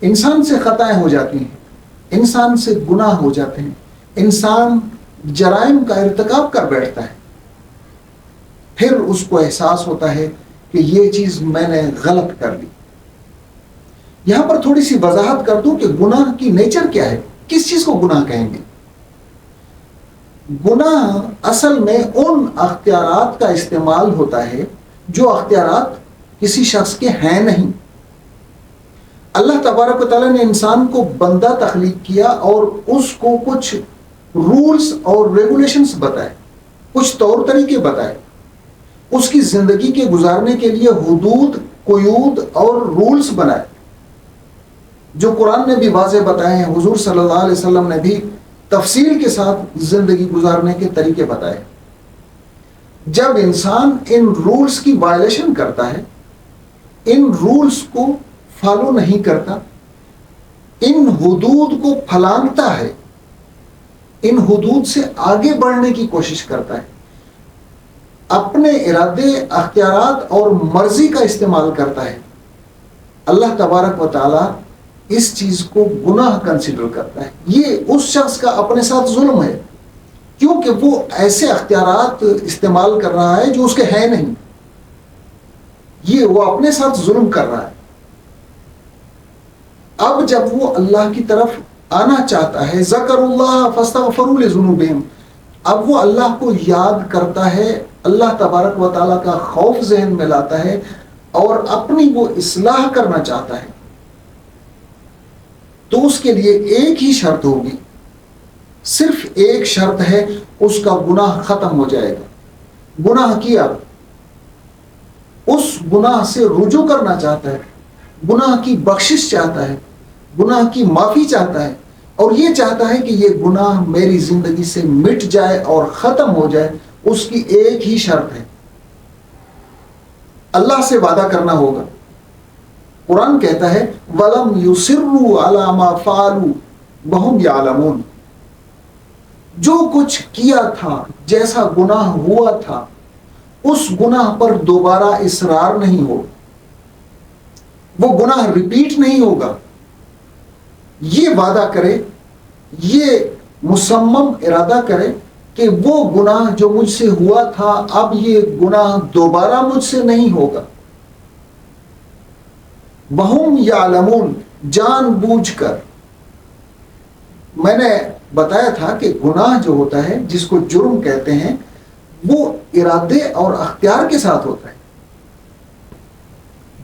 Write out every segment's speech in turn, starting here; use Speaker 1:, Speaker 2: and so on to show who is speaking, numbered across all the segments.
Speaker 1: انسان سے خطائیں ہو جاتی ہیں، انسان سے گناہ ہو جاتے ہیں، انسان جرائم کا ارتکاب کر بیٹھتا ہے، پھر اس کو احساس ہوتا ہے کہ یہ چیز میں نے غلط کر لی۔ یہاں پر تھوڑی سی وضاحت کر دوں کہ گناہ کی نیچر کیا ہے، کس چیز کو گناہ کہیں گے۔ گناہ اصل میں ان اختیارات کا استعمال ہوتا ہے جو اختیارات کسی شخص کے ہیں نہیں۔ اللہ تبارک و تعالیٰ نے انسان کو بندہ تخلیق کیا اور اس کو کچھ رولز اور ریگولیشنز بتائے، کچھ طور طریقے بتائے، اس کی زندگی کے گزارنے کے لیے حدود، قیود اور رولز بنائے، جو قرآن نے بھی واضح بتائے ہیں، حضور صلی اللہ علیہ وسلم نے بھی تفصیل کے ساتھ زندگی گزارنے کے طریقے بتائے۔ جب انسان ان رولز کی وائلیشن کرتا ہے، ان رولز کو فالو نہیں کرتا، ان حدود کو پھلانگتا ہے، ان حدود سے آگے بڑھنے کی کوشش کرتا ہے، اپنے ارادے، اختیارات اور مرضی کا استعمال کرتا ہے، اللہ تبارک و تعالی اس چیز کو گناہ کنسیڈر کرتا ہے۔ یہ اس شخص کا اپنے ساتھ ظلم ہے، کیونکہ وہ ایسے اختیارات استعمال کر رہا ہے جو اس کے ہیں نہیں، یہ وہ اپنے ساتھ ظلم کر رہا ہے۔ اب جب وہ اللہ کی طرف آنا چاہتا ہے، ذکر اللہ فاستغفروا لذنوبہم، اب وہ اللہ کو یاد کرتا ہے، اللہ تبارک و تعالیٰ کا خوف ذہن میں لاتا ہے اور اپنی وہ اصلاح کرنا چاہتا ہے، تو اس کے لیے ایک ہی شرط ہوگی، صرف ایک شرط ہے، اس کا گناہ ختم ہو جائے گا۔ گناہ کیا، اس گناہ سے رجوع کرنا چاہتا ہے، گناہ کی بخشش چاہتا ہے، گناہ کی معافی چاہتا ہے، اور یہ چاہتا ہے کہ یہ گناہ میری زندگی سے مٹ جائے اور ختم ہو جائے، اس کی ایک ہی شرط ہے، اللہ سے وعدہ کرنا ہوگا۔ قرآن کہتا ہے وَلَمْ يُصِرُّوا عَلَى مَا فَعَلُوا وَهُمْ يَعْلَمُونَ، جو کچھ کیا تھا، جیسا گناہ ہوا تھا، اس گناہ پر دوبارہ اصرار نہیں ہو، وہ گناہ ریپیٹ نہیں ہوگا۔ یہ وعدہ کرے، یہ مصمم ارادہ کرے کہ وہ گناہ جو مجھ سے ہوا تھا، اب یہ گناہ دوبارہ مجھ سے نہیں ہوگا۔ وَهُمْ يَعْلَمُونَ، جان بوجھ کر۔ میں نے بتایا تھا کہ گناہ جو ہوتا ہے، جس کو جرم کہتے ہیں، وہ ارادے اور اختیار کے ساتھ ہوتا ہے۔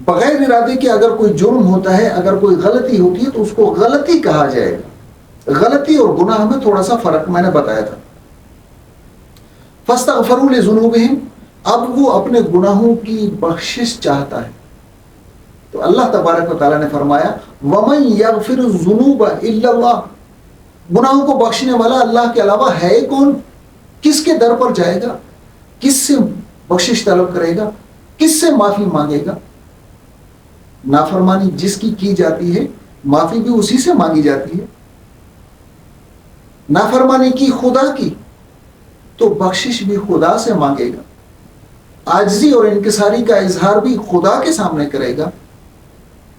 Speaker 1: بغیر ارادے کے اگر کوئی جرم ہوتا ہے، اگر کوئی غلطی ہوتی ہے، تو اس کو غلطی کہا جائے گا۔ غلطی اور گناہ میں تھوڑا سا فرق میں نے بتایا تھا۔ فَاسْتَغْفَرُوا لِذُنُوبِهِمْ، اب وہ اپنے گناہوں کی بخشش چاہتا ہے، تو اللہ تبارک و تعالیٰ نے فرمایا وَمَنْ يَغْفِرُ الذُّنُوبَ إِلَّا اللَّهُ، گناہوں کو بخشنے والا اللہ کے علاوہ ہے کون؟ کس کے در پر جائے گا؟ کس سے بخشش طلب کرے گا؟ کس سے معافی مانگے گا؟ نافرمانی جس کی جاتی ہے، معافی بھی اسی سے مانگی جاتی ہے۔ نافرمانی کی خدا کی، تو بخشش بھی خدا سے مانگے گا، عاجزی اور انکساری کا اظہار بھی خدا کے سامنے کرے گا۔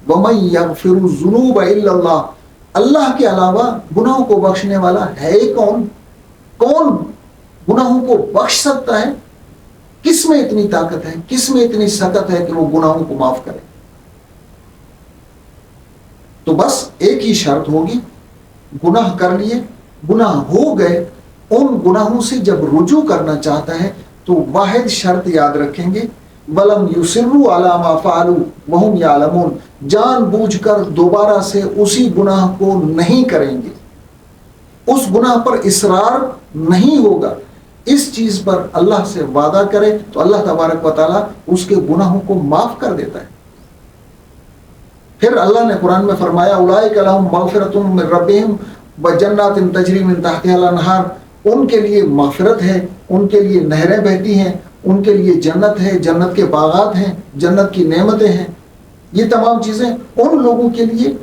Speaker 1: وَمَنْ يَغْفِرُ الذُّنُوبَ إِلَّا اللَّهُ، اللہ کے علاوہ گناہوں کو بخشنے والا ہے کون؟ کون گناہوں کو بخش سکتا ہے؟ کس میں اتنی طاقت ہے، کس میں اتنی سکت ہے کہ وہ گناہوں کو معاف کرے؟ تو بس ایک ہی شرط ہوگی، گناہ کر لیے، گناہ ہو گئے، ان گناہوں سے جب رجوع کرنا چاہتا ہے تو واحد شرط یاد رکھیں گے، وَلَمْ يُصِرُّوا عَلَى مَا فَعَلُوا وَهُمْ يَعْلَمُونَ، جان بوجھ کر دوبارہ سے اسی گناہ کو نہیں کریں گے، اس گناہ پر اصرار نہیں ہوگا۔ اس چیز پر اللہ سے وعدہ کرے تو اللہ تبارک و تعالیٰ اس کے گناہوں کو معاف کر دیتا ہے۔ پھر اللہ نے قرآن میں فرمایا اولئک لہم مغفرۃ من ربہم وجنات تجری من تحتہا الانہار، ان کے لیے مغفرت ہے، ان کے لیے نہریں بہتی ہیں، ان کے لیے جنت ہے، جنت کے باغات ہیں، جنت کی نعمتیں ہیں۔ یہ تمام چیزیں ان لوگوں کے لیے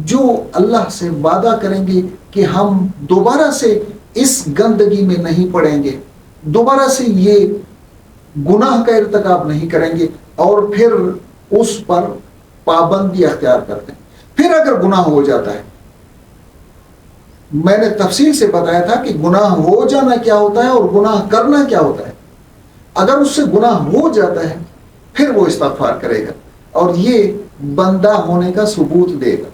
Speaker 1: جو اللہ سے وعدہ کریں گے کہ ہم دوبارہ سے اس گندگی میں نہیں پڑیں گے، دوبارہ سے یہ گناہ کا ارتکاب نہیں کریں گے، اور پھر اس پر پابندی اختیار کرتے ہیں۔ پھر اگر گناہ ہو جاتا ہے، میں نے تفصیل سے بتایا تھا کہ گناہ ہو جانا کیا ہوتا ہے اور گناہ کرنا کیا ہوتا ہے. اگر اس سے گناہ ہو جاتا ہے پھر وہ استغفار کرے گا اور یہ بندہ ہونے کا ثبوت دے گا.